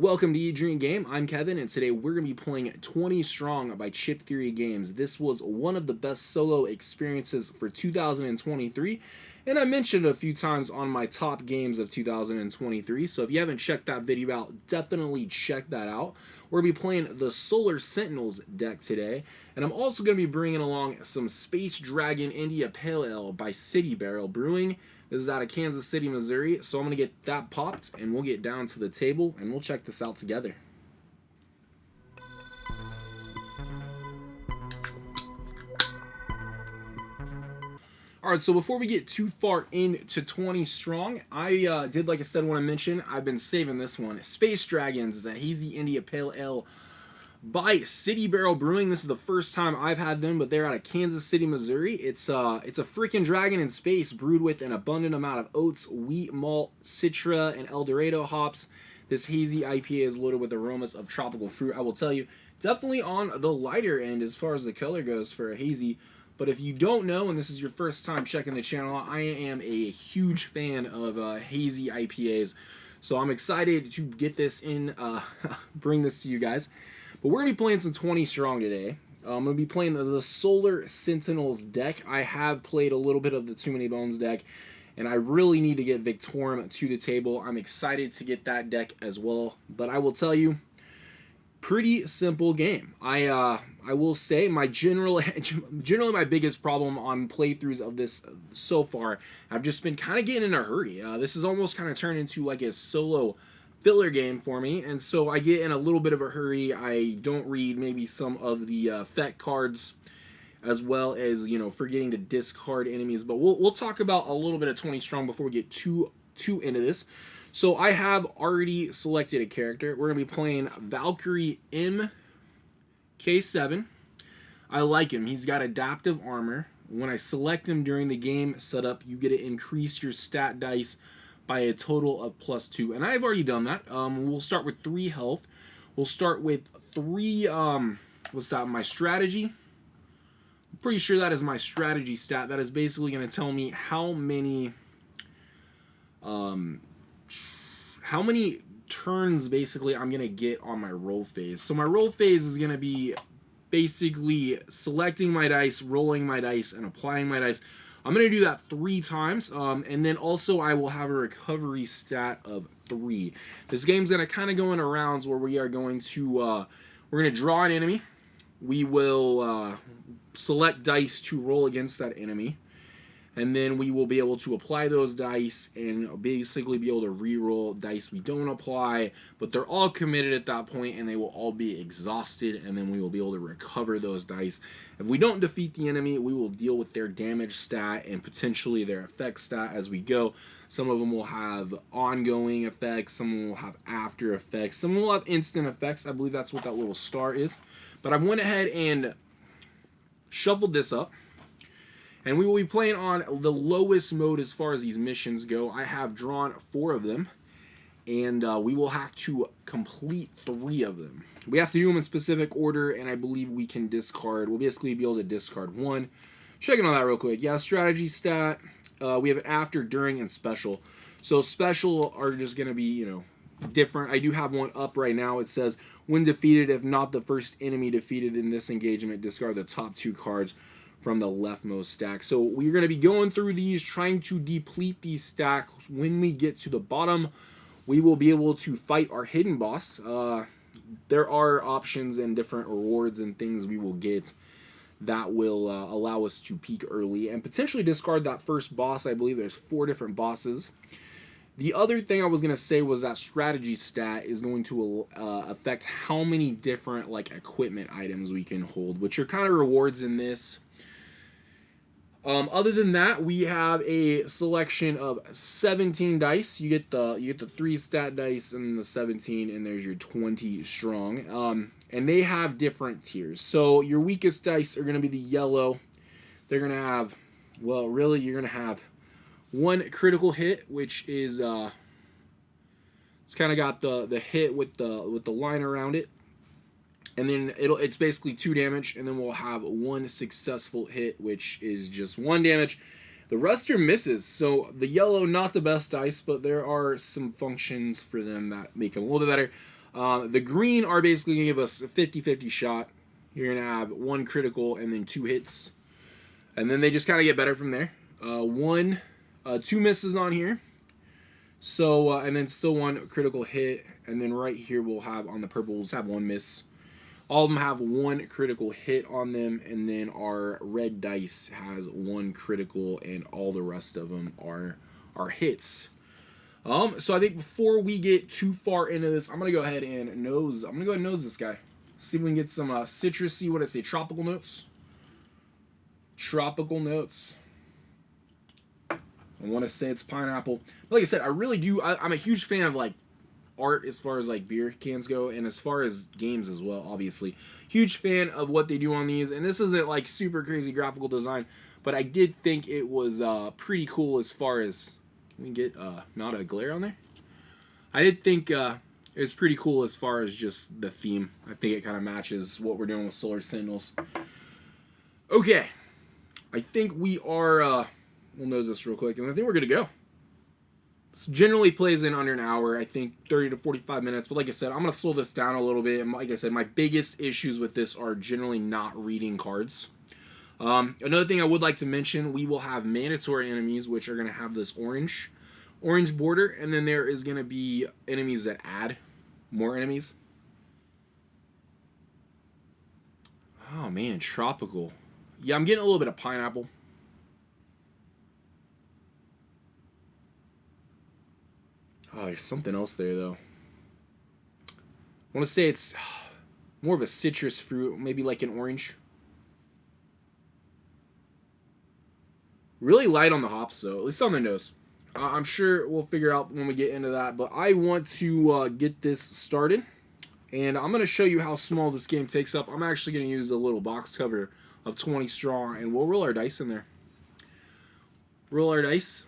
Welcome to E.D.G. I'm Kevin, and today we're going to be playing 20 Strong by Chip Theory Games. This was one of the best solo experiences for 2023, and I mentioned it a few times on my top games of 2023, so if you haven't checked that video out, definitely check that out. We're going to be playing the Solar Sentinels deck today, and I'm also going to be bringing along some Space Dragon India Pale Ale by City Barrel Brewing. This is out of Kansas City, Missouri, so I'm going to get that popped, and we'll get down to the table, and we'll check this out together. Alright, so before we get too far into 20 Strong, I did, like I said, want to mention, I've been saving this one. Space Dragons is a Hazy India Pale Ale by City Barrel Brewing. This is the first time I've had them, but they're out of Kansas City, Missouri. It's a freaking dragon in space brewed with an abundant amount of oats, wheat, malt, Citra, and Dorado hops. This hazy IPA is loaded with aromas of tropical fruit. I will tell you, definitely on the lighter end as far as the color goes for a hazy. But if you don't know, and this is your first time checking the channel, I am a huge fan of hazy IPAs. So I'm excited to get this in, bring this to you guys. But we're going to be playing some 20 Strong today. I'm going to be playing the Solar Sentinels deck. I have played a little bit of the Too Many Bones deck, and I really need to get Victorum to the table. I'm excited to get that deck as well. But I will tell you, pretty simple game. I will say generally my biggest problem on playthroughs of this so far, I've just been kind of getting in a hurry. This is almost kind of turned into like a solo filler game for me, and so I get in a little bit of a hurry. I don't read maybe some of the effect cards, as well as, you know, forgetting to discard enemies. But we'll talk about a little bit of 20 Strong before we get too into this. So I have already selected a character. We're going to be playing Valkyrie MK7. I like him. He's got adaptive armor. When I select him during the game setup, you get to increase your stat dice by a total of +2. And I've already done that. We'll start with 3 health. We'll start with 3, what's that, my strategy. I'm pretty sure that is my strategy stat. That is basically going to tell me how many turns basically I'm going to get on my roll phase. So my roll phase is going to be basically selecting my dice, rolling my dice, and applying my dice. I'm going to do that 3 times, and then also I will have a recovery stat of 3. This game's going to kind of go in rounds where we are going to, we're going to draw an enemy. We will select dice to roll against that enemy. And then we will be able to apply those dice and basically be able to re-roll dice we don't apply, but they're all committed at that point, and they will all be exhausted, and then we will be able to recover those dice. If we don't defeat the enemy, we will deal with their damage stat and potentially their effect stat as we go. Some of them will have ongoing effects, some of them will have after effects, some of them will have instant effects. I believe that's what that little star is. But I went ahead and shuffled this up. And we will be playing on the lowest mode as far as these missions go. I have drawn 4 of them, and we will have to complete 3 of them. We have to do them in specific order, and I believe we can discard. We'll basically be able to discard 1. Checking on that real quick. Yeah, strategy stat. We have it after, during, and special. So special are just going to be, you know, different. I do have one up right now. It says, when defeated, if not the first enemy defeated in this engagement, discard the top 2 cards from the leftmost stack. So we're going to be going through these, trying to deplete these stacks. When we get to the bottom, we will be able to fight our hidden boss. There are options and different rewards and things we will get that will allow us to peak early and potentially discard that first boss. I believe there's 4 different bosses. The other thing I was going to say was that strategy stat is going to affect how many different like equipment items we can hold, which are kind of rewards in this. Other than that, we have a selection of 17 dice. You get the 3 stat dice and the 17, and there's your 20 Strong. And they have different tiers. So your weakest dice are going to be the yellow. They're going to have, well, really, you're going to have 1 critical hit, which is it's kind of got the hit with the line around it. And then it's basically 2 damage, and then we'll have 1 successful hit, which is just 1 damage. The rest are misses. So the yellow, not the best dice, but there are some functions for them that make them a little bit better. The green are basically going to give us a 50-50 shot. You're going to have 1 critical and then 2 hits. And then they just kind of get better from there. 2 misses on here. So, and then still 1 critical hit. And then right here we'll have, on the purple, we'll just have 1 miss. All of them have 1 critical hit on them. And then our red dice has 1 critical, and all the rest of them are hits. So I think before we get too far into this, I'm going to go ahead and nose this guy. See if we can get some citrusy, what did I say, tropical notes? Tropical notes. I want to say it's pineapple. Like I said, I really do. I'm a huge fan of like art as far as like beer cans go, and as far as games as well, obviously. Huge fan of what they do on these, and this isn't like super crazy graphical design, but I did think it was pretty cool as far as, can we get not a glare on there? I did think it was pretty cool as far as just the theme. I think it kind of matches what we're doing with Solar Sentinels. Okay. I think we are, we'll nose this real quick, and I think we're good to go. This generally plays in under an hour, I think 30 to 45 minutes, but like I said, I'm going to slow this down a little bit, and like I said, my biggest issues with this are generally not reading cards. Another thing I would like to mention, we will have mandatory enemies, which are going to have this orange border, and then there is going to be enemies that add more enemies. Oh man, tropical. Yeah, I'm getting a little bit of pineapple. Oh, there's something else there, though. I want to say it's more of a citrus fruit, maybe like an orange. Really light on the hops, though, at least on the nose. I'm sure we'll figure out when we get into that, but I want to get this started. And I'm going to show you how small this game takes up. I'm actually going to use a little box cover of 20 straw, and we'll roll our dice in there. Roll our dice.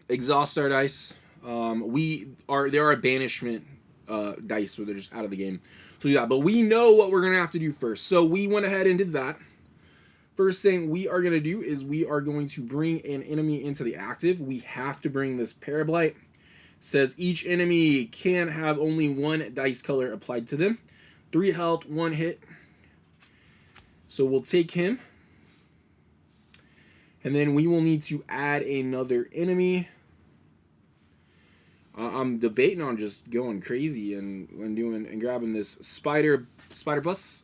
Exhaust our dice. There are banishment dice where they're just out of the game. So yeah, but we know what we're going to have to do first. So we went ahead and did that. First thing we are going to do is we are going to bring an enemy into the active. We have to bring this Parablight. Says each enemy can have only 1 dice color applied to them. 3 health, 1 hit. So we'll take him. And then we will need to add another enemy. I'm debating on just going crazy and grabbing this Spider Plus.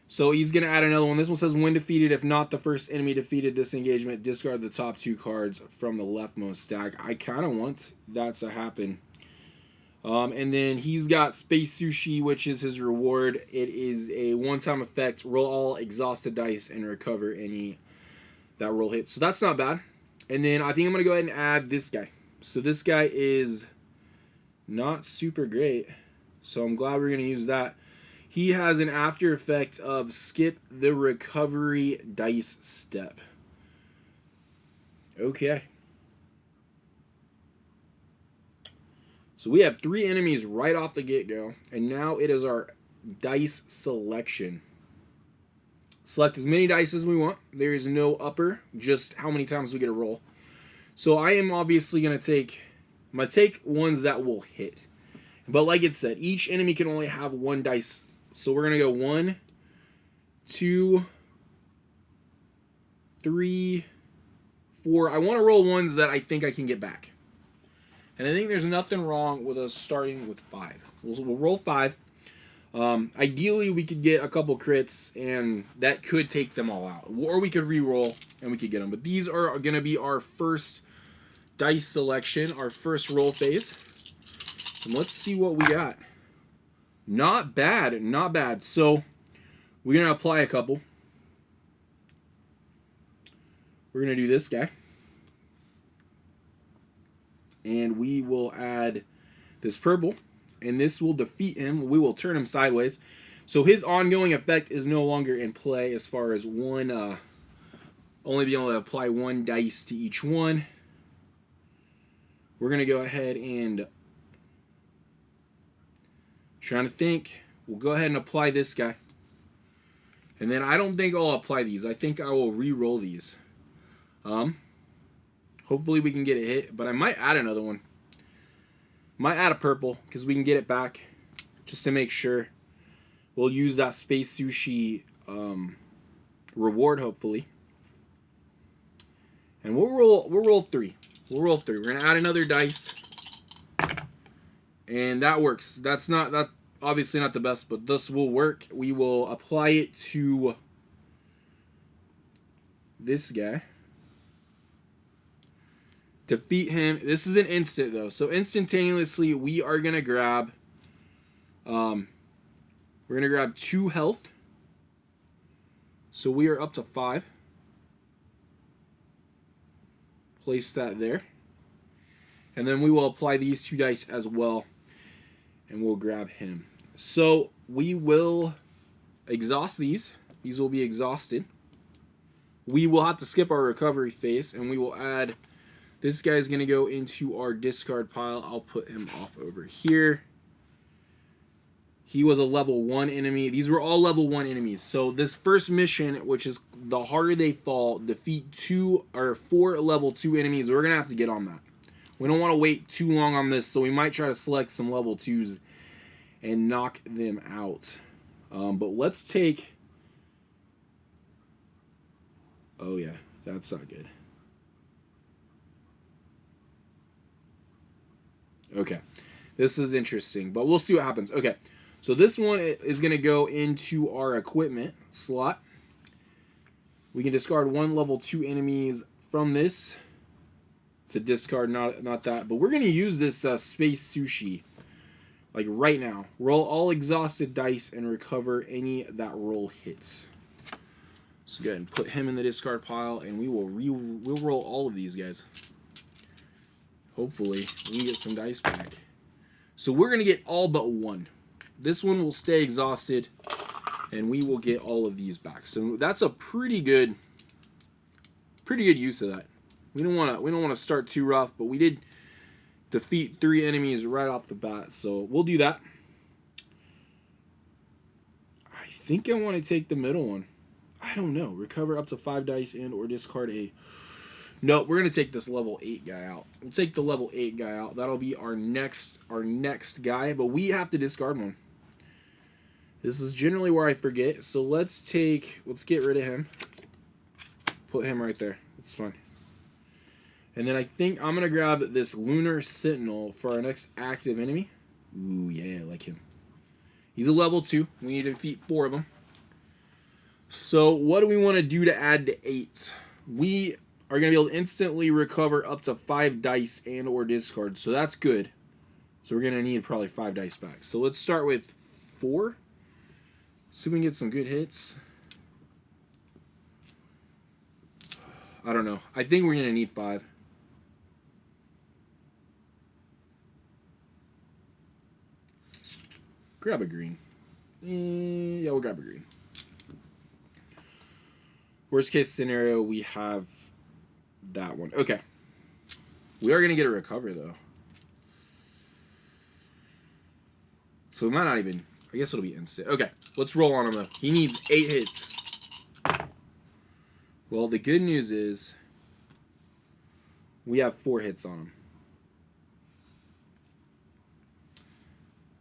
So he's going to add another one. This one says, when defeated, if not the first enemy defeated this engagement, discard the top 2 cards from the leftmost stack. I kind of want that to happen. And then he's got Space Sushi, which is his reward. It is a one-time effect. Roll all exhausted dice and recover any that roll hit. So that's not bad. And then I think I'm going to go ahead and add this guy. So this guy is not super great. So I'm glad we're going to use that. He has an after effect of skip the recovery dice step. Okay. So we have 3 enemies right off the get-go. And now it is our dice selection. Select as many dice as we want. There is no upper, just how many times we get a roll. So I am obviously going to take ones that will hit. But like it said, each enemy can only have 1 dice. So we're going to go 1, 2, 3, 4. I want to roll ones that I think I can get back. And I think there's nothing wrong with us starting with 5. We'll roll 5. Ideally, we could get a couple crits, and that could take them all out. Or we could re-roll, and we could get them. But these are going to be our first dice selection, our first roll phase. And let's see what we got. Not bad, not bad. So we're going to apply a couple. We're going to do this guy. And we will add this purple. And this will defeat him. We will turn him sideways. So his ongoing effect is no longer in play as far as only being able to apply 1 dice to each one. We're going to go ahead and... Trying to think. We'll go ahead and apply this guy. And then I don't think I'll apply these. I think I will re-roll these. Hopefully we can get it hit, but I might add another one. Might add a purple because we can get it back just to make sure. We'll use that Space Sushi reward, hopefully. And we'll roll 3. We'll roll 3. We're gonna add another dice. And that works. That's obviously not the best, but this will work. We will apply it to this guy. Defeat him. This is an instant though. So instantaneously we are gonna grab we're gonna grab 2 health. So we are up to 5. Place that there. And then we will apply these 2 dice as well. And we'll grab him. So we will exhaust these. These will be exhausted. We will have to skip our recovery phase. And we will add... This guy's going to go into our discard pile. I'll put him off over here. He was a level 1 enemy. These were all level 1 enemies. So this first mission, which is the harder they fall, defeat 2 or 4 level 2 enemies. We're going to have to get on that. We don't want to wait too long on this, so we might try to select some level 2s and knock them out. But let's take... Oh yeah, that's not good. Okay, this is interesting, but we'll see what happens. Okay, so this one is going to go into our equipment slot. We can discard 1 level 2 enemies from this. It's a discard, not that. But we're going to use this Space Sushi, like right now. Roll all exhausted dice and recover any that roll hits. So go ahead and put him in the discard pile, and we'll roll all of these guys. Hopefully, we can get some dice back. So we're going to get all but 1. This one will stay exhausted, and we will get all of these back. So that's a pretty good use of that. We don't want to start too rough, but we did defeat 3 enemies right off the bat, so we'll do that. I think I want to take the middle one. I don't know. Recover up to 5 dice and or discard a... No, we're going to take this level 8 guy out. We'll take the level 8 guy out. That'll be our next guy, but we have to discard one. This is generally where I forget, so let's get rid of him. Put him right there. It's fine. And then I think I'm going to grab this Lunar Sentinel for our next active enemy. Ooh, yeah, I like him. He's a level 2. We need to defeat 4 of them. So what do we want to do to add to 8? We are going to be able to instantly recover up to 5 dice and or discard. So that's good. So we're going to need probably 5 dice back. So let's start with 4. See if we can get some good hits. I don't know. I think we're going to need 5. Grab a green. Yeah, we'll grab a green. Worst case scenario, we have that one. Okay. We are going to get a recover, though. So we might not even... I guess it'll be instant. Okay, let's roll on him, though. He needs 8 hits. Well, the good news is we have 4 hits on him.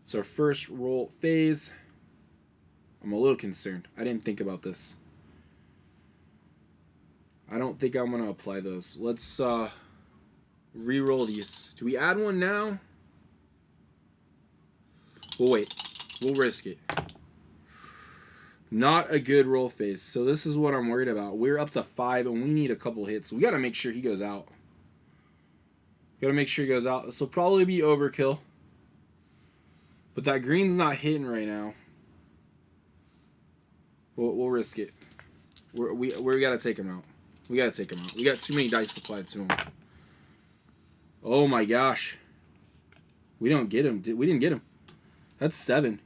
It's our first roll phase. I'm a little concerned. I didn't think about this. I don't think I'm going to apply those. Let's re-roll these. Do we add one now? We'll wait. We'll risk it. Not a good roll phase. So this is what I'm worried about. We're up to 5 and we need a couple hits. We got to make sure he goes out. Got to make sure he goes out. This will probably be overkill. But that green's not hitting right now. We'll risk it. We got to take him out. We got to take him out. We got too many dice applied to him. Oh my gosh. We don't get him. We didn't get him. That's 7.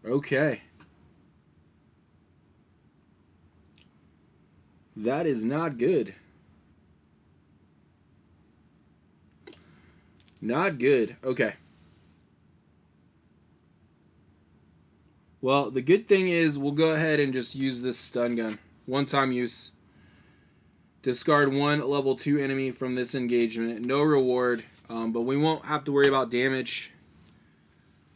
Okay. That is not good. Not good. Okay. Well, the good thing is we'll go ahead and just use this stun gun. One-time use. Discard one level 2 enemy from this engagement. No reward, but we won't have to worry about damage,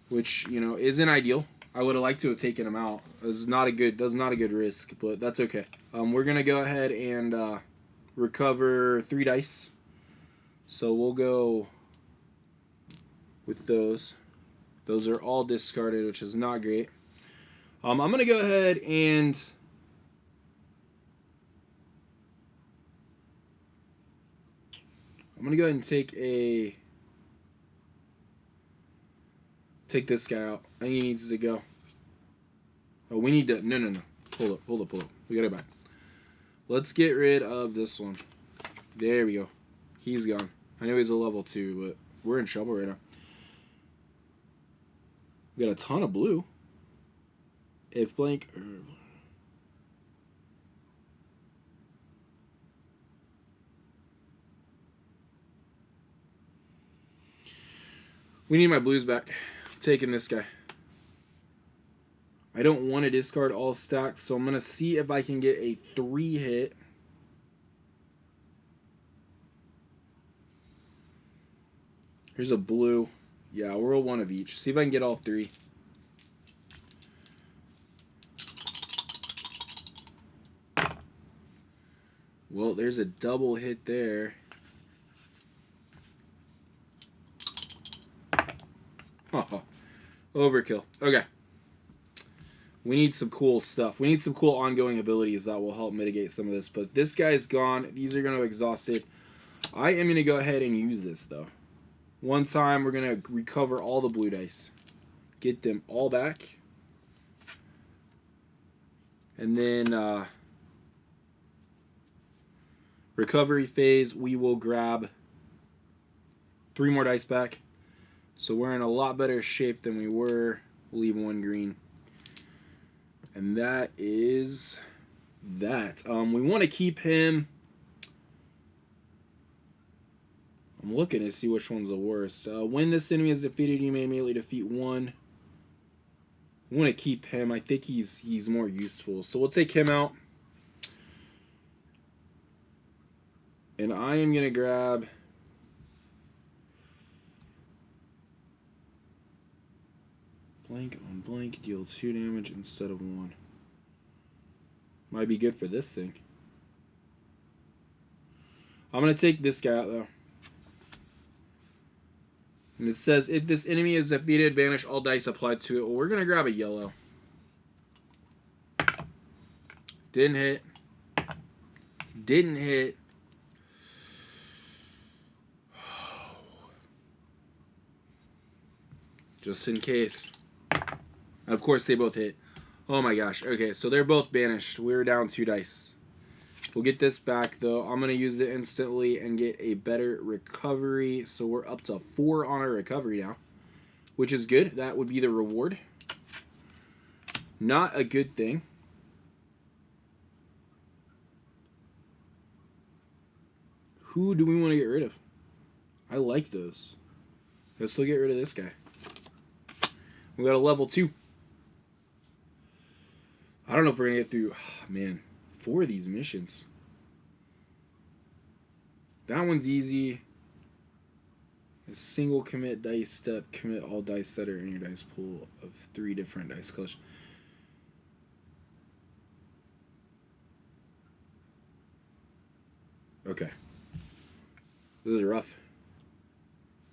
which, you know, isn't ideal. I would have liked to have taken him out. That's not a good risk, but that's okay. We're going to go ahead and recover 3 dice. So we'll go with those. Those are all discarded, which is not great. I'm going to go ahead and take this guy out. I think he needs to go. Oh, we need to... No. Hold up. We got it back. Let's get rid of this one. There we go. He's gone. I know he's a level 2, but we're in trouble right now. We got a ton of blue. If blank... We need my blues back. I'm taking this guy. I don't want to discard all stacks, so I'm going to see if I can get a 3 hit. Here's a blue. Yeah, we'll roll 1 of each. See if I can get all 3. Well, there's a double hit there. Oh, overkill. Okay. We need some cool stuff. We need some cool ongoing abilities that will help mitigate some of this. But this guy's gone. These are going to exhaust it. I am going to go ahead and use this, though. One time, we're going to recover all the blue dice. Get them all back. And then... recovery phase, we will grab 3 more dice back. So we're in a lot better shape than we were. We'll leave 1 green. And that is that. We want to keep him... I'm looking to see which one's the worst. When this enemy is defeated, you may immediately defeat 1. We want to keep him. I think he's more useful. So we'll take him out. And I am going to grab... blank on blank, deal 2 damage instead of 1. Might be good for this thing. I'm going to take this guy out, though. And it says, if this enemy is defeated, banish all dice applied to it. Well, we're going to grab a yellow. Didn't hit. Didn't hit. Just in case. And of course, they both hit. Oh my gosh. Okay, so they're both banished. We're down 2 dice. We'll get this back, though. I'm going to use it instantly and get a better recovery. So we're up to 4 on our recovery now, which is good. That would be the reward. Not a good thing. Who do we want to get rid of? I like those. Let's still get rid of this guy. We got a level 2. I don't know if we're going to get through... Oh, man, 4 of these missions. That one's easy. A single commit dice step. Commit all dice that are in your dice pool of 3 different dice colors. Okay. This is rough.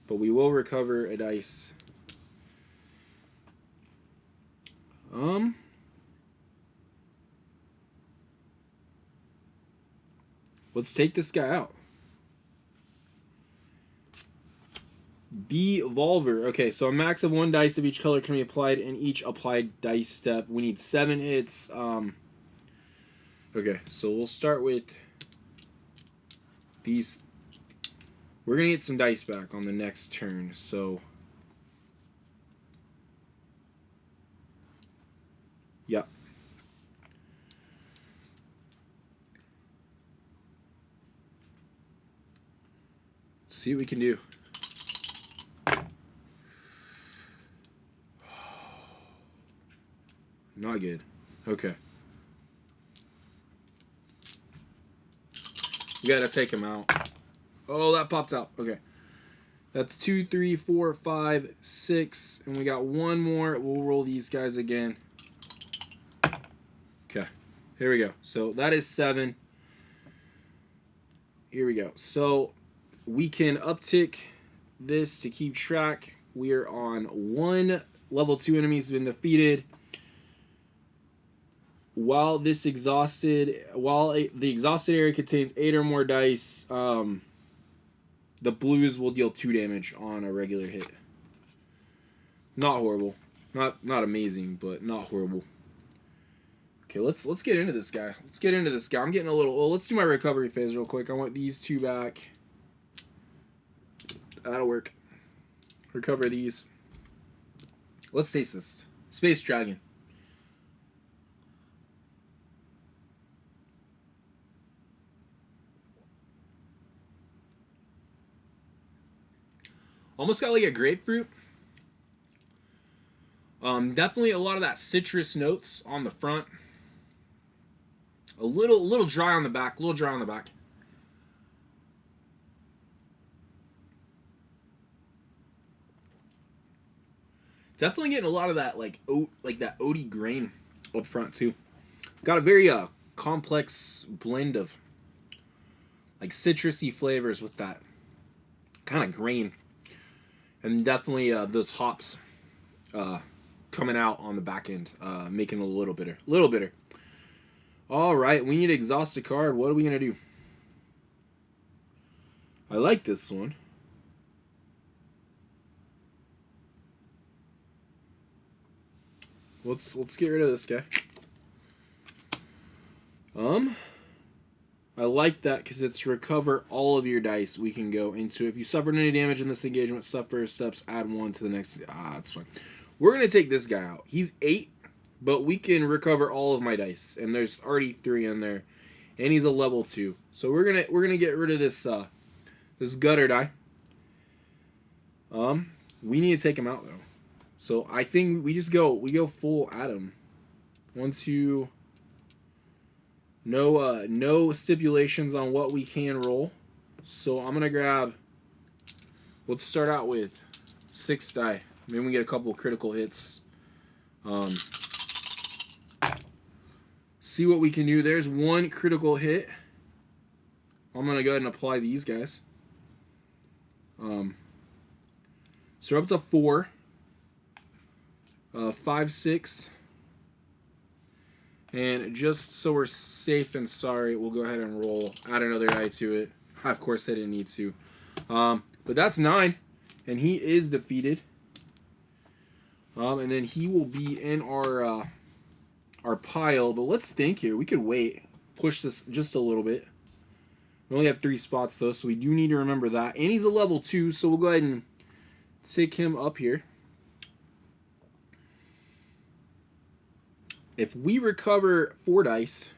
But we will recover a dice. Let's take this guy out. Volver. Okay, so a max of 1 dice of each color can be applied in each applied dice step. We need 7 hits. Okay, so we'll start with these. We're going to get some dice back on the next turn, so... Yep. See what we can do. Not good. Okay. We gotta take him out. Oh, that popped out. Okay. That's 2, 3, 4, 5, 6. And we got one more. We'll roll these guys again. Okay. Here we go. So that is 7. Here we go. So we can uptick this to keep track. We are on 1. Level 2 enemies have been defeated. While the exhausted area contains 8 or more dice, the blues will deal 2 damage on a regular hit. Not horrible. Not amazing, but not horrible. Okay, let's get into this guy. Let's get into this guy. I'm getting a little... Well, let's do my recovery phase real quick. I want these 2 back. That'll work. Recover these. Let's taste this. Space Dragon. Almost got like a grapefruit. Definitely a lot of that citrus notes on the front. A little dry on the back. A little dry on the back. Definitely getting a lot of that like that oaty grain up front too. Got a very complex blend of like citrusy flavors with that kind of grain, and definitely those hops coming out on the back end, making it a little bitter. All right, we need to exhaust a card. What are we gonna do? I like this one. Let's get rid of this guy. I like that because it's recover all of your dice. We can go into if you suffered any damage in this engagement, suffer steps, add 1 to the next. That's fine. We're gonna take this guy out. He's 8, but we can recover all of my dice, and there's already 3 in there, and he's a level 2. So we're gonna get rid of this this gutter die. We need to take him out though. So I think we go full Adam. 1, 2. No stipulations on what we can roll. So I'm gonna grab. Let's start out with 6 die. Maybe we get a couple of critical hits. See what we can do. There's 1 critical hit. I'm gonna go ahead and apply these guys. So we're up to 4. 5, 6. And just so we're safe and sorry, we'll go ahead and roll. Add another die to it. Of course, I didn't need to. But that's 9. And he is defeated. And then he will be in our pile. But let's think here. We could wait. Push this just a little bit. We only have 3 spots, though, so we do need to remember that. And he's a level 2, so we'll go ahead and take him up here. If we recover 4 dice,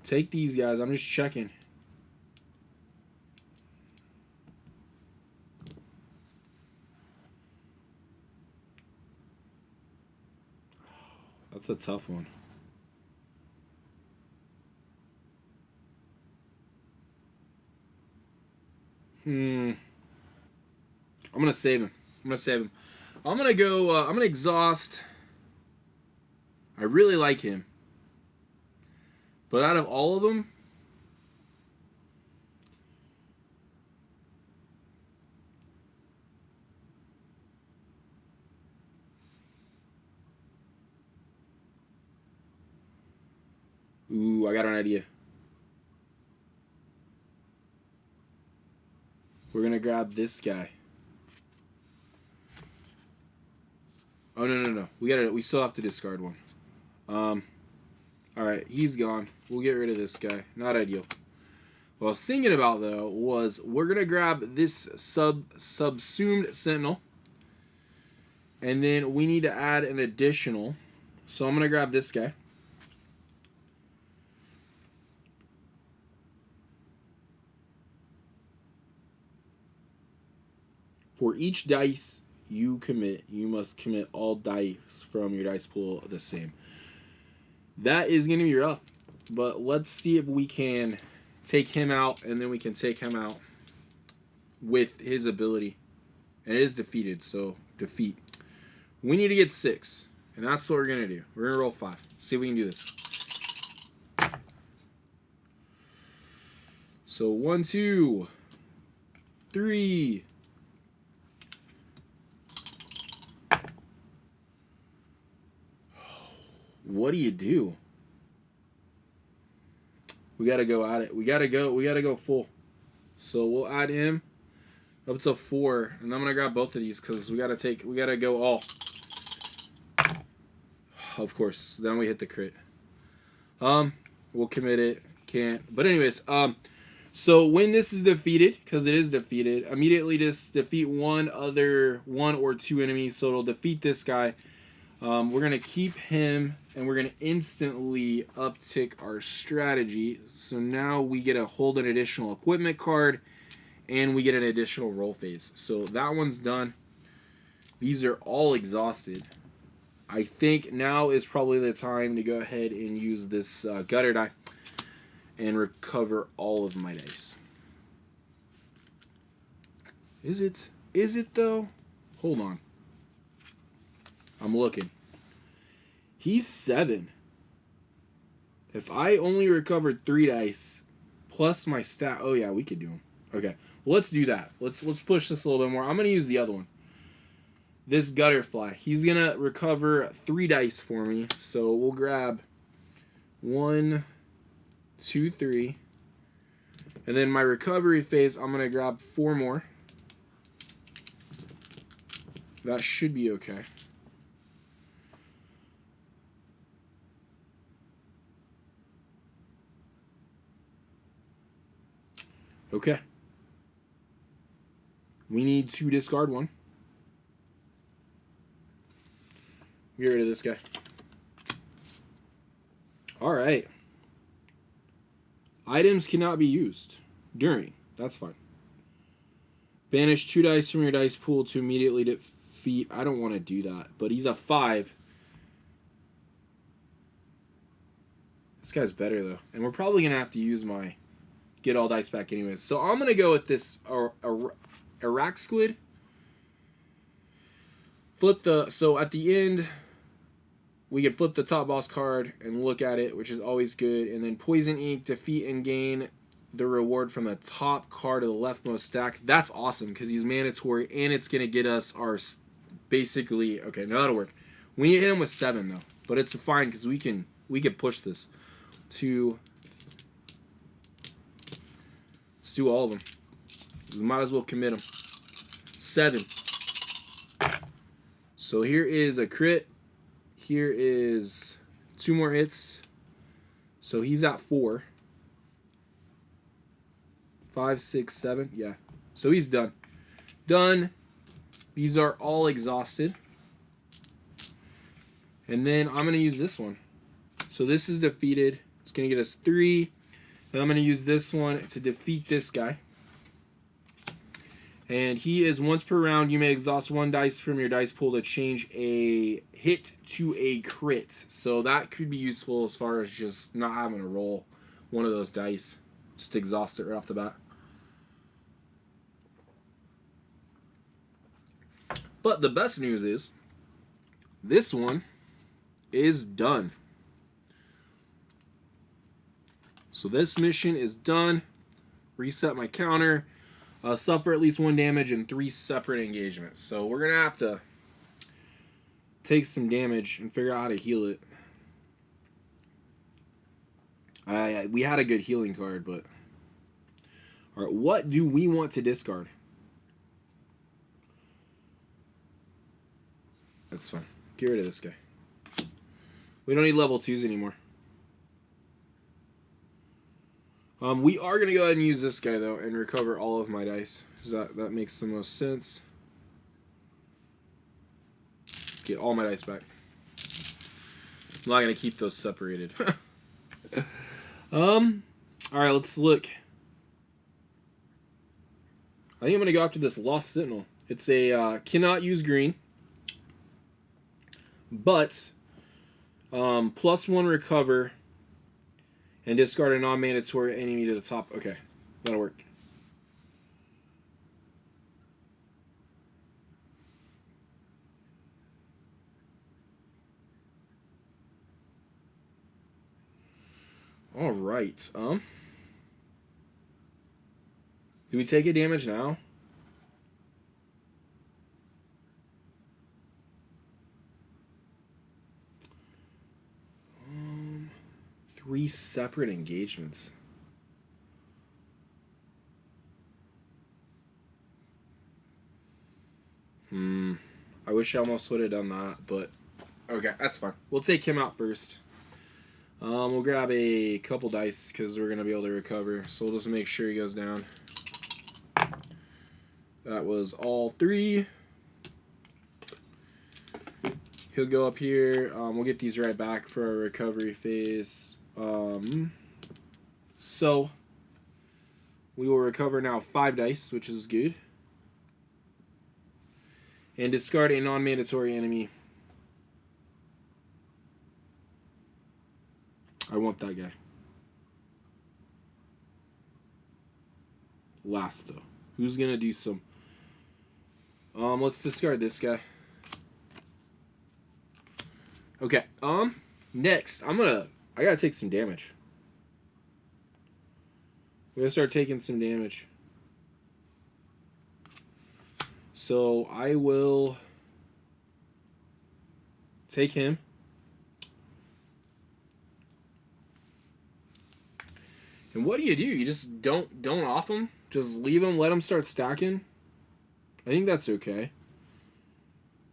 take these guys. I'm just checking. That's a tough one. I'm gonna save him. I'm gonna go. I'm gonna exhaust. I really like him. But out of all of them, ooh, I got an idea. We're going to grab this guy. Oh, no. We still have to discard one. Alright, he's gone. We'll get rid of this guy. Not ideal. What I was thinking about, though, was we're going to grab this subsumed sentinel. And then we need to add an additional. So I'm going to grab this guy. For each dice you must commit all dice from your dice pool the same. That is going to be rough, but let's see if we can take him out, and then we can take him out with his ability. And it is defeated, so defeat. We need to get 6, and that's what we're going to do. We're going to roll 5. See if we can do this. So 1, 2, 3. What do? We gotta go at it. We gotta go full. So we'll add him up to 4, and I'm gonna grab both of these because we gotta go all. Of course. Then we hit the crit. We'll commit it. Can't. But anyways, so when this is defeated, because it is defeated, immediately just defeat one or 2 enemies. So it'll defeat this guy. We're going to keep him, and we're going to instantly uptick our strategy. So now we get to hold an additional equipment card, and we get an additional roll phase. So that one's done. These are all exhausted. I think now is probably the time to go ahead and use this gutter die and recover all of my dice. Is it though? Hold on. I'm looking. He's 7. If I only recovered 3 dice plus my stat, oh yeah, we could do him. Okay, well, let's do that. Let's push this a little bit more. I'm gonna use the other one. This gutterfly. He's gonna recover 3 dice for me. So we'll grab 1, 2, 3, and then my recovery phase. I'm gonna grab 4 more. That should be okay. Okay. We need to discard 1. Get rid of this guy. Alright. Items cannot be used during. That's fine. Banish 2 dice from your dice pool to immediately defeat. I don't want to do that, but he's a 5. This guy's better, though. And we're probably going to have to use my get all dice back anyways. So I'm going to go with this Iraq Squid. So at the end, we can flip the top boss card and look at it, which is always good. And then Poison Ink, defeat and gain the reward from the top card of the leftmost stack. That's awesome because he's mandatory, and it's going to get us our basically... Okay, now that'll work. We need to hit him with 7, though. But it's fine because we can push this. 2... Let's do all of them. We might as well commit them. 7. So here is a crit. Here is 2 more hits. So he's at 4. 5, 6, 7. Yeah. So he's done. Done. These are all exhausted. And then I'm going to use this one. So this is defeated. It's going to get us 3. And I'm going to use this one to defeat this guy. And he is once per round, you may exhaust 1 dice from your dice pool to change a hit to a crit. So that could be useful as far as just not having to roll one of those dice. Just exhaust it right off the bat. But the best news is, this one is done. So this mission is done. Reset my counter. Suffer at least 1 damage in 3 separate engagements. So we're going to have to take some damage and figure out how to heal it. We had a good healing card, but... Alright, what do we want to discard? That's fine. Get rid of this guy. We don't need level 2s anymore. We are going to go ahead and use this guy, though, and recover all of my dice. That makes the most sense. Get all my dice back. I'm not going to keep those separated. Alright, let's look. I think I'm going to go after this Lost Sentinel. It's a cannot use green, but +1 recover and discard a non-mandatory enemy to the top. Okay, that'll work. All right. Do we take a damage now? Three separate engagements. I wish I almost would have done that, but okay, that's fine. We'll take him out first. We'll grab a couple dice because we're gonna be able to recover. So we'll just make sure he goes down. That was all 3. He'll go up here. We'll get these right back for our recovery phase. So we will recover now 5 dice, which is good. And discard a non-mandatory enemy. I want that guy. Last, though. Who's going to do some... let's discard this guy. Okay, next, I gotta take some damage. We're gonna start taking some damage. So I will take him. And what do? You just don't off him? Just leave him, let him start stacking? I think that's okay.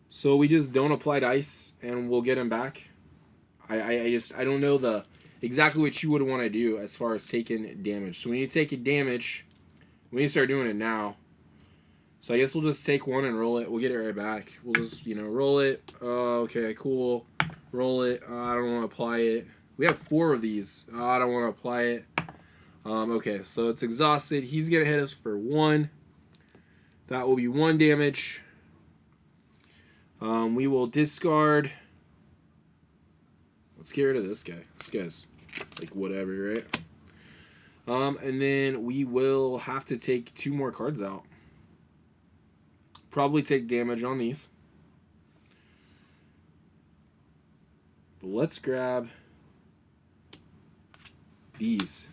So we just don't apply dice and we'll get him back. I don't know exactly what you would want to do as far as taking damage. So when you take a damage, we need to start doing it now. So I guess we'll just take one and roll it. We'll get it right back. We'll just, roll it. Okay, cool. Roll it. I don't want to apply it. We have 4 of these. I don't want to apply it. Okay, so it's exhausted. He's going to hit us for 1. That will be 1 damage. We will discard. Let's get rid of this guy. This guy's like whatever, right? And then we will have to take 2 more cards out. Probably take damage on these. But let's grab these.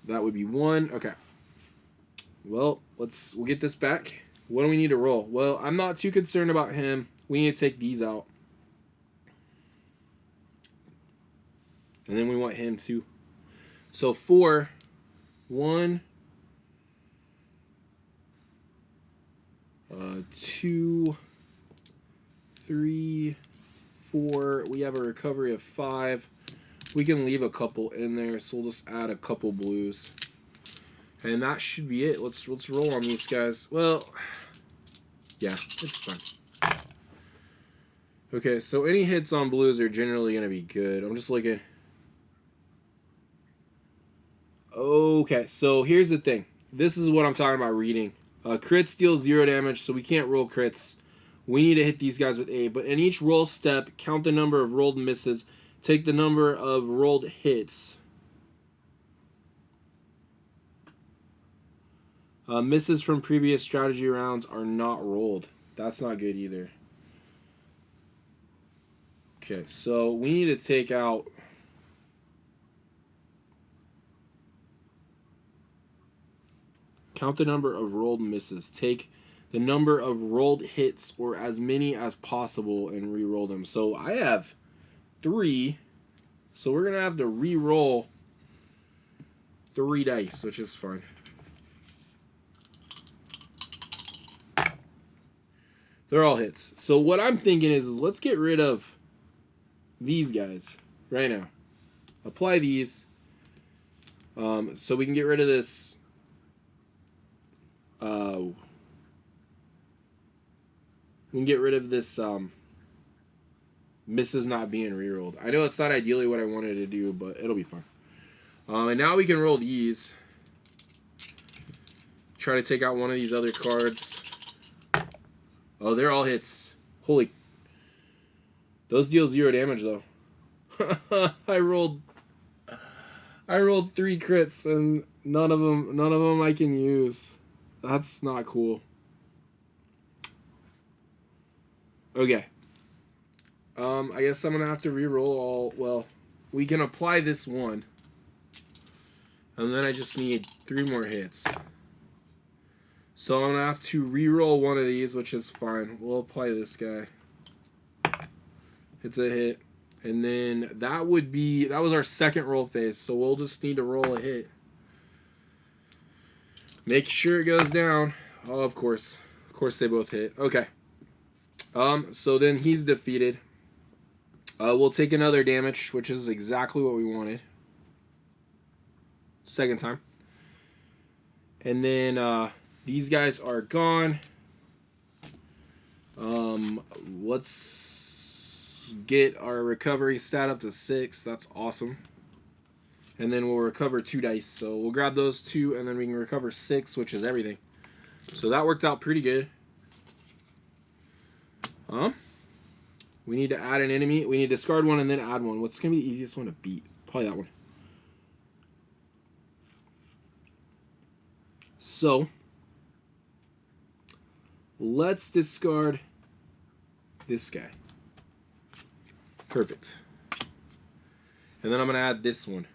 That would be 1. Okay. Well, we'll get this back. What do we need to roll? Well, I'm not too concerned about him. We need to take these out. And then we want him too. So 4, 1, 2, 3, 4. We have a recovery of 5. We can leave a couple in there, so we'll just add a couple blues. And that should be it. Let's roll on these guys. Well, yeah, it's fine. Okay, so any hits on blues are generally going to be good. I'm just looking. Okay, so here's the thing. This is what I'm talking about reading. Crits deal 0 damage, so we can't roll crits. We need to hit these guys with A. But in each roll step, count the number of rolled misses. Take the number of rolled hits. Misses from previous strategy rounds are not rolled. That's not good either. Okay, so we need to take out... Count the number of rolled misses. Take the number of rolled hits or as many as possible and re-roll them. So I have 3. So we're going to have to re-roll 3 dice, which is fine. They're all hits. So what I'm thinking is let's get rid of these guys right now. Apply these. So we can get rid of this. We can get rid of this misses not being rerolled. I know it's not ideally what I wanted to do, but it'll be fine. And now we can roll these. Try to take out one of these other cards. Oh, they're all hits. Holy. Those deal 0 damage, though. I rolled 3 crits, and none of them I can use. That's not cool. Okay. I guess I'm gonna have to reroll all. Well, we can apply this one, and then I just need 3 more hits. So I'm gonna have to reroll one of these, which is fine. We'll apply this guy. It's a hit, and then that was our second roll phase. So we'll just need to roll a hit. Make sure it goes down. Oh, of course they both hit. Okay. So then he's defeated. We'll take another damage, which is exactly what we wanted. Second time. And then these guys are gone. Let's get our recovery stat up to 6. That's awesome. And then we'll recover 2 dice. So we'll grab those 2, and then we can recover 6, which is everything. So that worked out pretty good. We need to add an enemy. We need to discard one and then add one. What's going to be the easiest one to beat? Probably that one. So, let's discard this guy. Perfect. And then I'm going to add this one.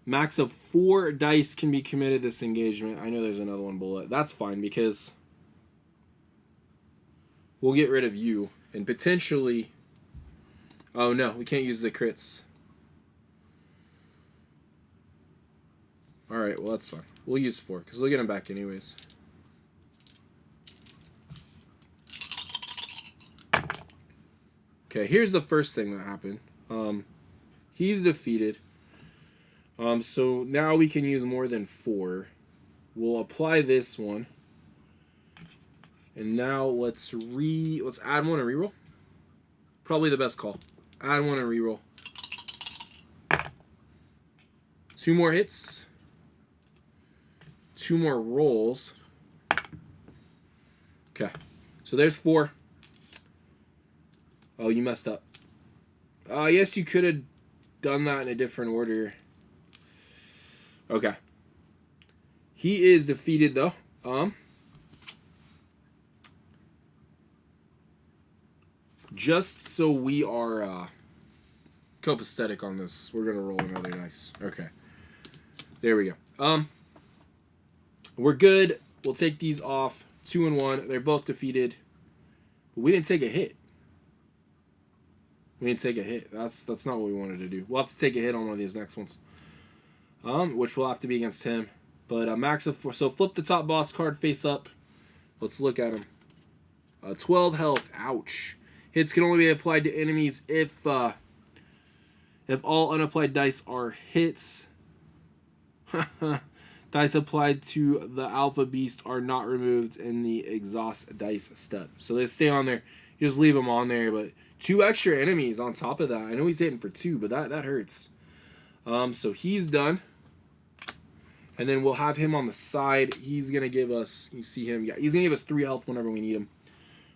Max of 4 dice can be committed this engagement. I know there's another one bullet. That's fine because we'll get rid of you. And potentially... Oh, no. We can't use the crits. Alright, well, that's fine. We'll use 4, because we'll get him back anyways. Okay, here's the first thing that happened. He's defeated. So now we can use more than 4. We'll apply this one. And now let's add one and reroll. Probably the best call. Add one and reroll. 2 more hits. 2 more rolls. Okay. So there's 4. Oh, you messed up. Yes, you could have done that in a different order. Okay. He is defeated, though. Just so we are copacetic on this, we're gonna roll another dice. Okay. There we go. We're good. We'll take these off. 2 and 1. They're both defeated. But we didn't take a hit. We didn't take a hit. That's not what we wanted to do. We'll have to take a hit on one of these next ones. Which will have to be against him. But max of 4. So flip the top boss card face up. Let's look at him. 12 health. Ouch. Hits can only be applied to enemies if all unapplied dice are hits. Dice applied to the alpha beast are not removed in the exhaust dice step. So they stay on there. You just leave them on there. But 2 extra enemies on top of that. I know he's hitting for 2, but that hurts. So he's done. And then we'll have him on the side. He's going to give us, you see him, yeah, he's going to give us 3 health whenever we need him.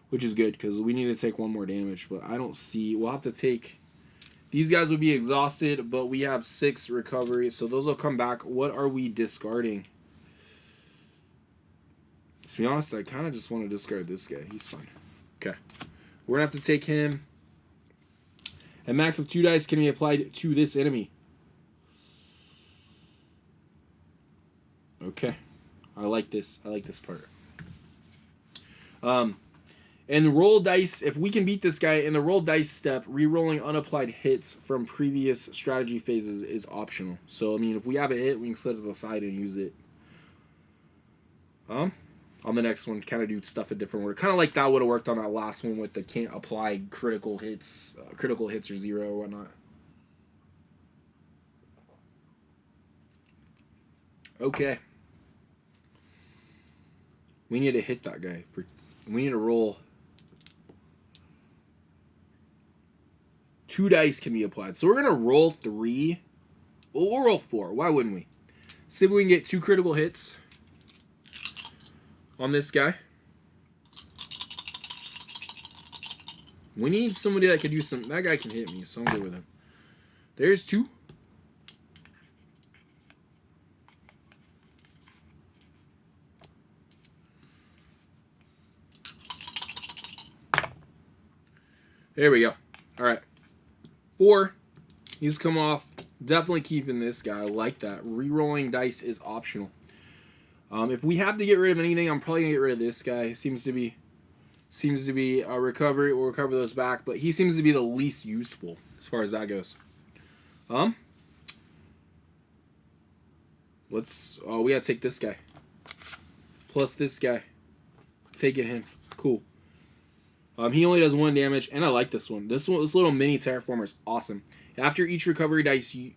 Which is good, because we need to take 1 more damage. But I don't see, we'll have to take, these guys will be exhausted, but we have 6 recovery. So those will come back. What are we discarding? To be honest, I kind of just want to discard this guy. He's fine. Okay. We're going to have to take him. And max of 2 dice can be applied to this enemy. Okay. I like this. I like this part. And roll dice, if we can beat this guy in the roll dice step, re-rolling unapplied hits from previous strategy phases is optional. So, I mean, if we have a hit, we can set it to the side and use it. On the next one, kind of do stuff a different order. Kind of like that would have worked on that last one with the can't apply critical hits or 0 or whatnot. Okay. We need to hit that guy. We need to roll. 2 dice can be applied. So we're going to roll 3. Well, we'll roll 4. Why wouldn't we? See if we can get 2 critical hits. on this guy. We need somebody that can do some... That guy can hit me, so I'm good with him. There's 2. There we go. All right. 4. He's come off. Definitely keeping this guy. I like that. Rerolling dice is optional. If we have to get rid of anything, I'm probably gonna get rid of this guy. Seems to be a recovery. We'll recover those back, but he seems to be the least useful as far as that goes. We gotta take this guy. Plus this guy. Taking him. Cool. He only does 1 damage, and I like this one. This little mini terraformer is awesome. After each recovery dice, you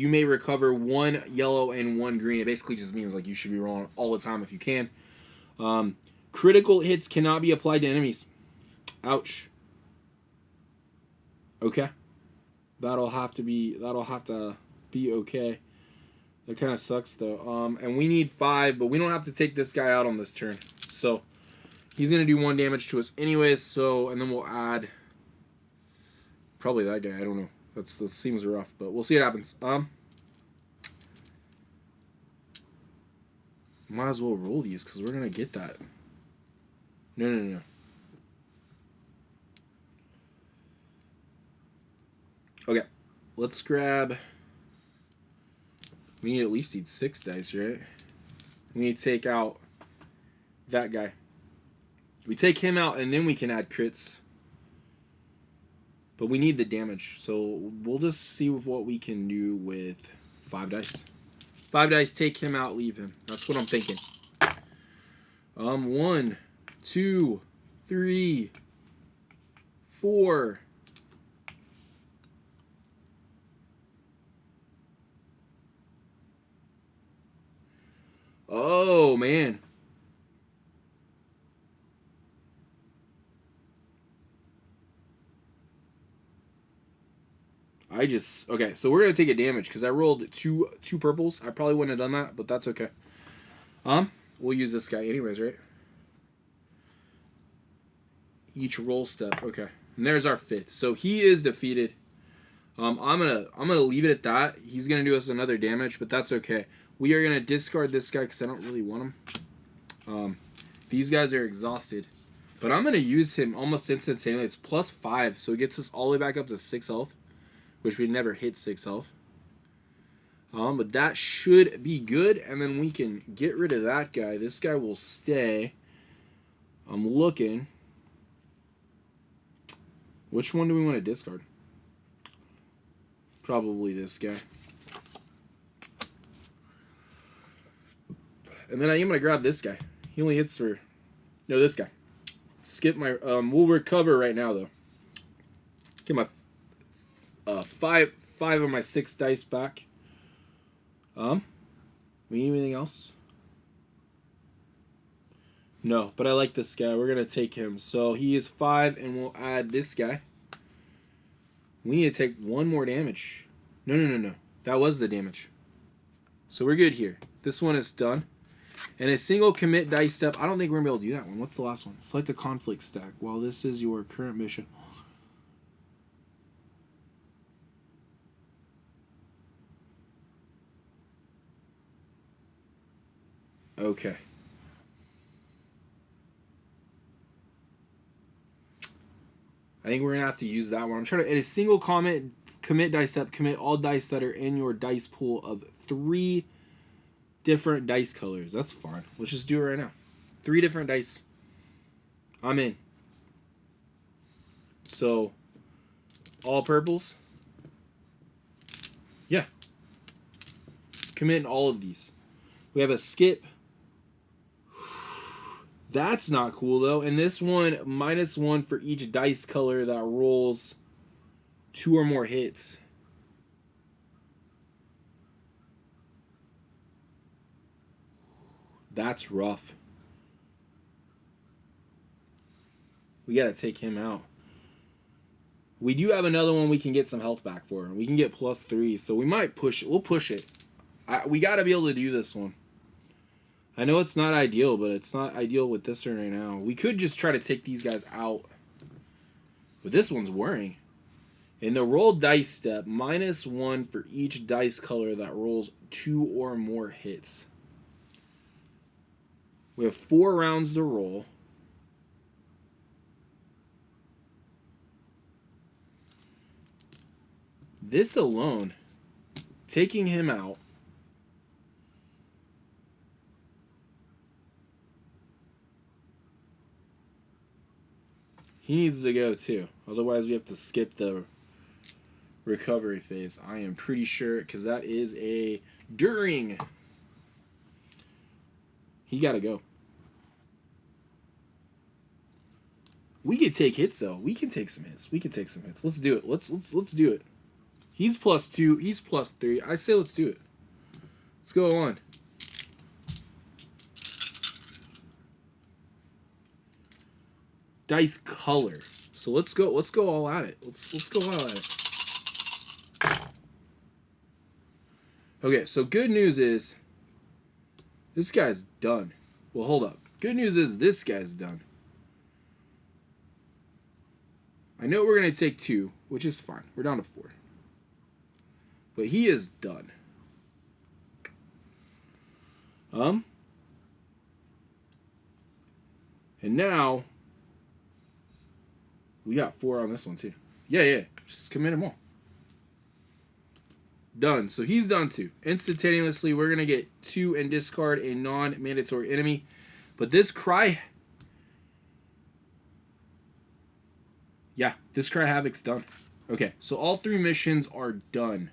may recover 1 yellow and 1 green. It basically just means like you should be rolling all the time if you can. Critical hits cannot be applied to enemies. Ouch. Okay. That'll have to be okay. That kind of sucks though. And we need 5, but we don't have to take this guy out on this turn. So he's gonna do 1 damage to us anyways. So and then we'll add probably that guy. I don't know. That seems rough, but we'll see what happens. Might as well roll these because we're gonna get that. No. Okay, let's grab. We need at least 6 dice, right? We need to take out that guy. We take him out, and then we can add crits. But we need the damage, so we'll just see what we can do with 5 dice. 5 dice, take him out, leave him. That's what I'm thinking. 1, 2, 3, 4. Oh, man. Okay, so we're going to take a damage because I rolled two purples. I probably wouldn't have done that, but that's okay. We'll use this guy anyways, right? Each roll step. Okay. And there's our 5th. So he is defeated. I'm gonna leave it at that. He's gonna do us another damage, but that's okay. We are gonna discard this guy because I don't really want him. These guys are exhausted. But I'm gonna use him almost instantaneously. It's +5, so it gets us all the way back up to 6 health. Which we never hit 6 health. But that should be good. And then we can get rid of that guy. This guy will stay. I'm looking. Which one do we want to discard? Probably this guy. And then I am going to grab this guy. He only hits for... No, this guy. Skip my... we'll recover right now, though. Get my... 5 of my 6 dice back. We need anything else? No, but I like this guy. We're gonna take him. So he is 5, and we'll add this guy. We need to take 1 more damage. No. That was the damage. So we're good here. This one is done. And a single commit dice step. I don't think we're gonna be able to do that one. What's the last one? Select a conflict stack. While this is your current mission. Okay. I think we're going to have to use that one. I'm trying to, in a single commit dice step, commit all dice that are in your dice pool of 3 different dice colors. That's fine. Let's just do it right now. 3 different dice. I'm in. So, all purples. Yeah. Commit in all of these. We have a skip. That's not cool, though. And this one, -1 for each dice color that rolls 2 or more hits. That's rough. We got to take him out. We do have another one we can get some health back for. We can get +3, so we might push it. We'll push it. We got to be able to do this one. I know it's not ideal, but it's not ideal with this one right now. We could just try to take these guys out. But this one's worrying. In the roll dice step, -1 for each dice color that rolls 2 or more hits. We have 4 rounds to roll. This alone, taking him out, he needs to go too. Otherwise, we have to skip the recovery phase. I am pretty sure, because that is a during. He got to go. We could take hits though. We can take some hits. We can take some hits. Let's do it. Let's do it. He's +2. He's +3. I say let's do it. Let's go on. Dice color. So let's go all at it. Let's go all at it. Okay, so good news is this guy's done. Well, hold up. Good news is this guy's done. I know we're going to take 2, which is fine. We're down to 4. But he is done. And now we got 4 on this one too. Yeah. Just commit them all. Done. So he's done too. Instantaneously, we're going to get 2 and discard a non-mandatory enemy. But this Cry... Yeah, this Cry Havoc's done. Okay, so all 3 missions are done.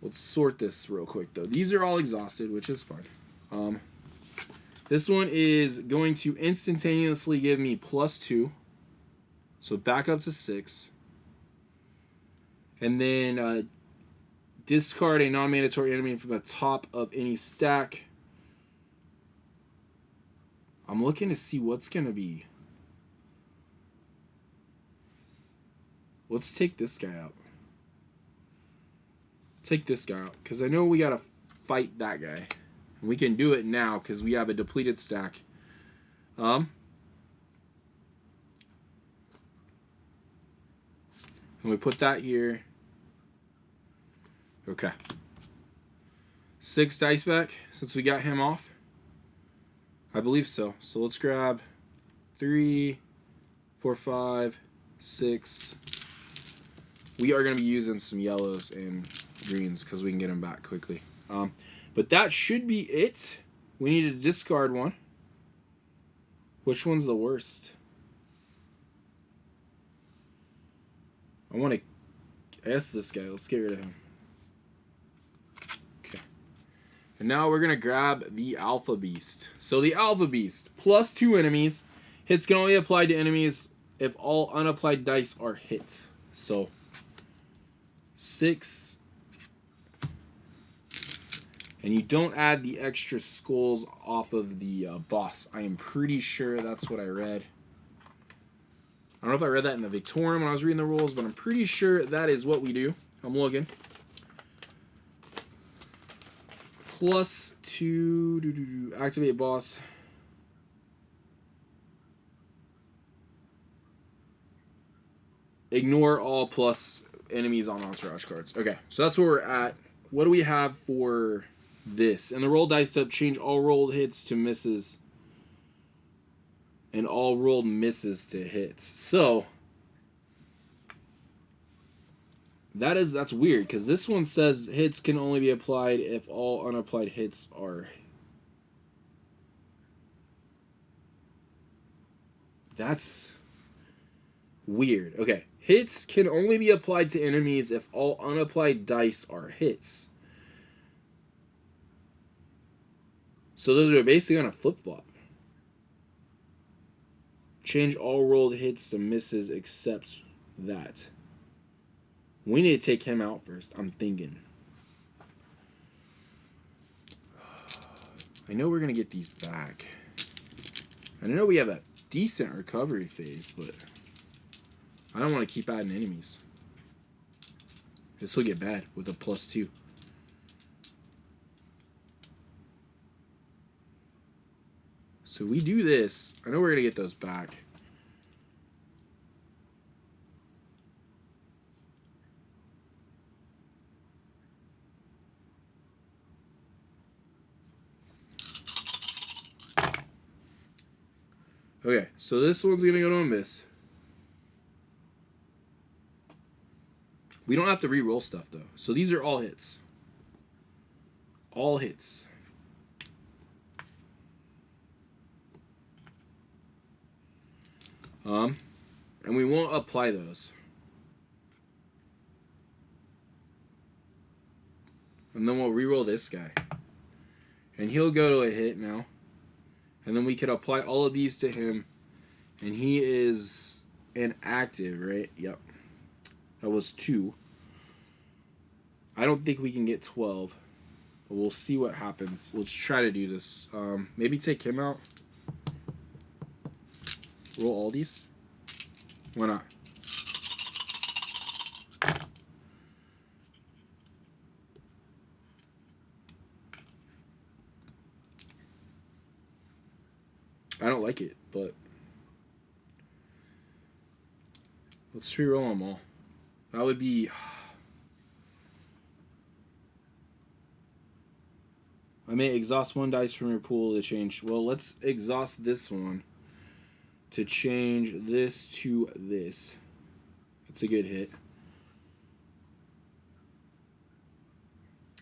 Let's sort this real quick, though. These are all exhausted, which is fine. This one is going to instantaneously give me +2. So back up to 6. And then discard a non-mandatory enemy from the top of any stack. I'm looking to see what's going to be. Let's take this guy out. Take this guy out, because I know we got to fight that guy. And we can do it now, because we have a depleted stack. And we put that here. Okay. 6 dice back, since we got him off. I believe so. So let's grab 3, 4, 5, 6... We are going to be using some yellows and greens because we can get them back quickly. But that should be it. We need to discard one. Which one's the worst? I want to... I guess this guy. Let's get rid of him. Okay. And now we're going to grab the Alpha Beast. So the Alpha Beast. +2 enemies. Hits can only apply to enemies if all unapplied dice are hits. So... 6, and you don't add the extra skulls off of the boss. I am pretty sure that's what I read. I don't know if I read that in the Victorium when I was reading the rules, but I'm pretty sure that is what we do. I'm looking. +2, activate boss. Ignore all plus enemies on entourage cards. Okay, so that's where we're at. What do we have for this? In the roll dice step, change all rolled hits to misses and all rolled misses to hits. So that's weird, because this one says hits can only be applied if all unapplied hits are... That's weird. Okay. Hits can only be applied to enemies if all unapplied dice are hits. So those are basically on a flip-flop. Change all rolled hits to misses except that. We need to take him out first, I'm thinking. I know we're going to get these back. And I know we have a decent recovery phase, but... I don't want to keep adding enemies. This will get bad with a +2. So we do this. I know we're going to get those back. Okay, so this one's going to go to a miss. We don't have to re-roll stuff, though. So these are all hits. All hits. And we won't apply those. And then we'll re-roll this guy. And he'll go to a hit now. And then we can apply all of these to him. And he is inactive, right? Yep. That was 2. I don't think we can get 12. But we'll see what happens. Let's try to do this. Maybe take him out. Roll all these. Why not? I don't like it, but let's re-roll them all. That would be... I may exhaust 1 dice from your pool to change. Well, let's exhaust this one to change this to this. That's a good hit.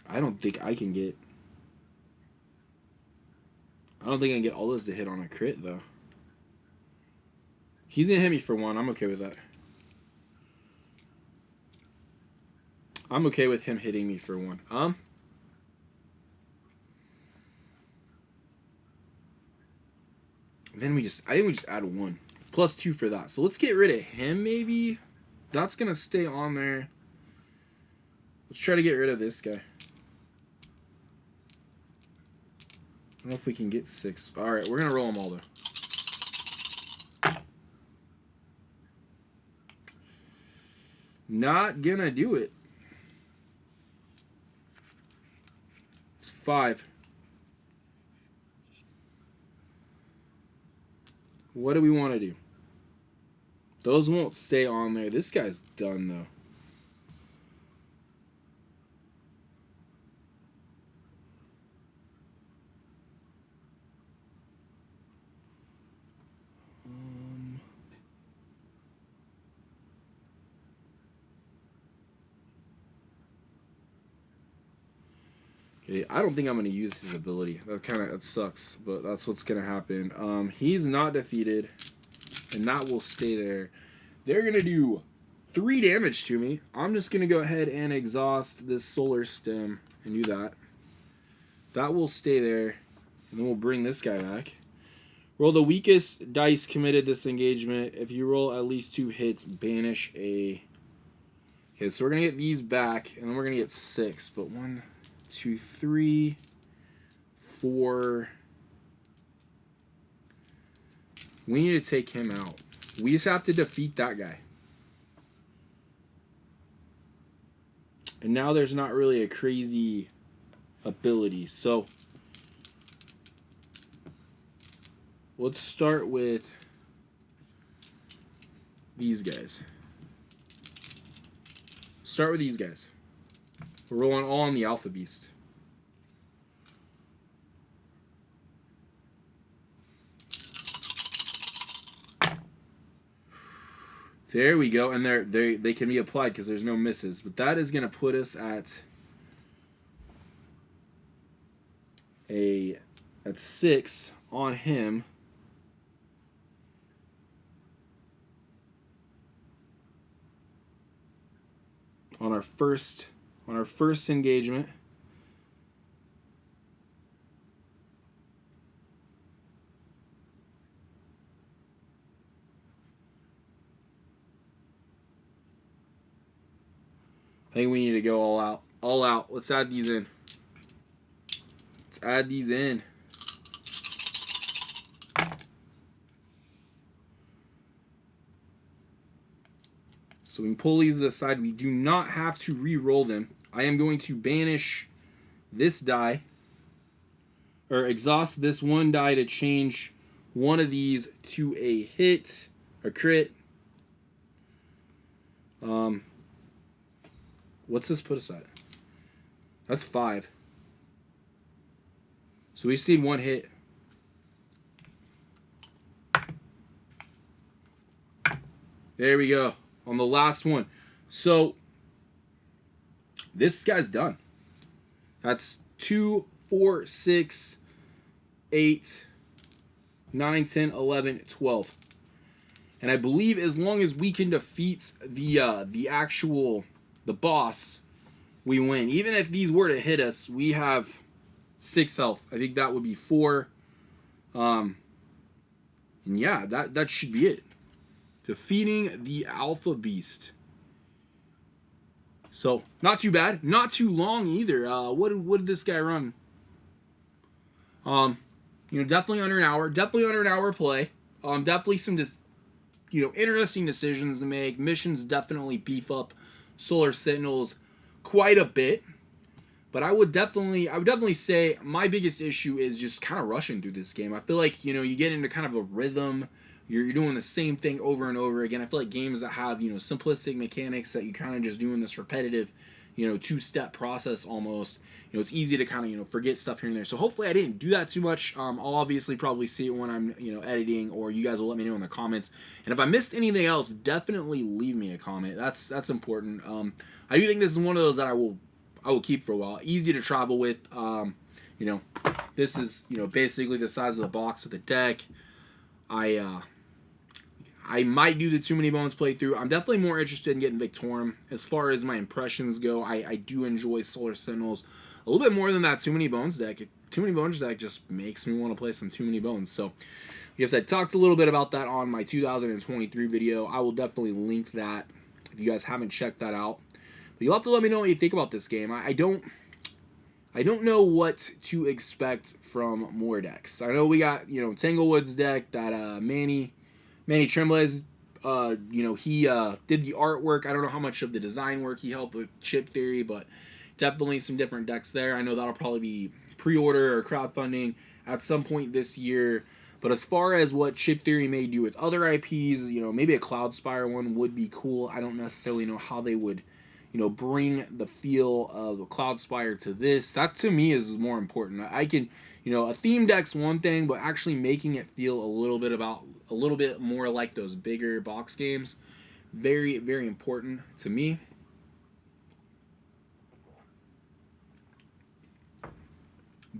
I don't think I can get... I don't think I can get all those to hit on a crit, though. He's going to hit me for 1. I'm okay with that. I'm okay with him hitting me for 1. Then I think we just add 1. Plus 2 for that. So let's get rid of him, maybe. That's going to stay on there. Let's try to get rid of this guy. I don't know if we can get 6. Alright, we're going to roll them all, though. Not going to do it. It's 5. What do we want to do? Those won't stay on there. This guy's done, though. Okay, I don't think I'm going to use his ability. That sucks, but that's what's going to happen. He's not defeated, and that will stay there. They're going to do 3 damage to me. I'm just going to go ahead and exhaust this solar stem and do that. That will stay there, and then we'll bring this guy back. Roll the weakest dice committed this engagement. If you roll at least 2 hits, banish a... Okay, so we're going to get these back, and then we're going to get 6, but 1... 2, 3, 4. We need to take him out. We just have to defeat that guy. And now there's not really a crazy ability. So let's start with these guys. Start with these guys. We're rolling all on the Alpha Beast. There we go, and they can be applied because there's no misses. But that is going to put us at 6 on him. On our first engagement. I think we need to go all out. All out. Let's add these in. Let's add these in. So we can pull these to the side. We do not have to re-roll them. I am going to banish this die, or exhaust this 1 die to change one of these to a hit, a crit. What's this put us at? That's 5. So we just need 1 hit. There we go. On the last one. So this guy's done. That's 2, 4, 6, 8, 9, 10, 11, 12. And I believe as long as we can defeat the boss, we win. Even if these were to hit us, we have 6 health. I think that would be 4. And yeah, that should be it. Defeating the Alpha Beast. So, not too bad. Not too long either. What did this guy run? Definitely under an hour. Definitely under an hour play. Definitely some just, interesting decisions to make. Missions definitely beef up Solar Sentinels quite a bit. But I would definitely say my biggest issue is just kind of rushing through this game. I feel like, you get into kind of a rhythm. You're doing the same thing over and over again. I feel like games that have, simplistic mechanics that you kind of just doing this repetitive, 2-step process almost, it's easy to kind of, forget stuff here and there. So hopefully I didn't do that too much. I'll obviously probably see it when I'm, editing, or you guys will let me know in the comments. And if I missed anything else, definitely leave me a comment. That's important. I do think this is one of those that I will keep for a while. Easy to travel with. This is, basically the size of the box with the deck. I might do the Too Many Bones playthrough. I'm definitely more interested in getting Victorum. As far as my impressions go, I do enjoy Solar Sentinels a little bit more than that Too Many Bones deck. Too Many Bones deck just makes me want to play some Too Many Bones. So, like I said, talked a little bit about that on my 2023 video. I will definitely link that if you guys haven't checked that out. But you'll have to let me know what you think about this game. I don't know what to expect from more decks. I know we got, Tanglewood's deck, that Manny Tremblay's, he did the artwork. I don't know how much of the design work he helped with Chip Theory, but definitely some different decks there. I know that'll probably be pre-order or crowdfunding at some point this year. But as far as what Chip Theory may do with other IPs, maybe a Cloudspire one would be cool. I don't necessarily know how they would, bring the feel of Cloudspire to this. That to me is more important. I can, a theme deck's one thing, but actually making it feel a little bit more like those bigger box games, very, very important to me.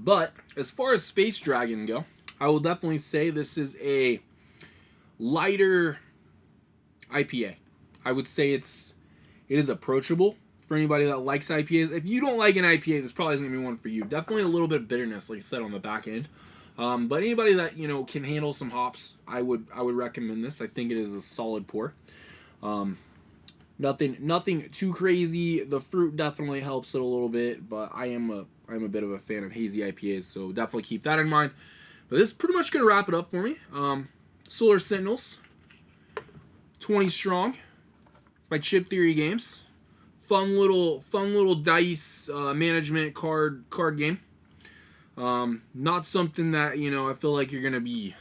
But as far as Space Dragon go, I will definitely say this is a lighter IPA. I would say it is approachable for anybody that likes IPAs. If you don't like an IPA, this probably isn't going to be one for you. Definitely a little bit of bitterness, like I said, on the back end. But anybody that, can handle some hops, I would recommend this. I think it is a solid pour. Nothing too crazy. The fruit definitely helps it a little bit, but I'm a bit of a fan of hazy IPAs, so definitely keep that in mind. But this is pretty much going to wrap it up for me. Solar Sentinels, 20 strong, by Chip Theory Games. Fun little dice management card game. Not something that, I feel like you're going to be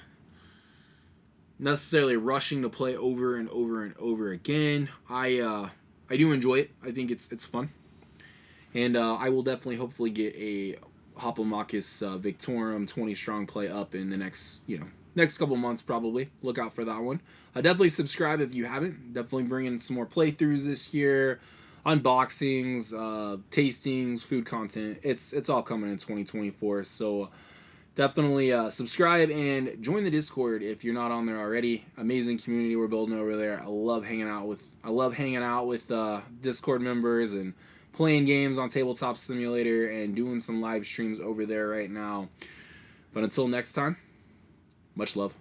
necessarily rushing to play over and over and over again. I do enjoy it. I think it's fun. And I will definitely hopefully get a Hoplomachus Victorum 20 strong play up in the next couple months probably. Look out for that one. Definitely subscribe if you haven't. Definitely bring in some more playthroughs this year. Unboxings, tastings, food content. It's all coming in 2024. So definitely subscribe and join the Discord if you're not on there already. Amazing community we're building over there. I love hanging out with Discord members and playing games on Tabletop Simulator and doing some live streams over there right now. But until next time, much love.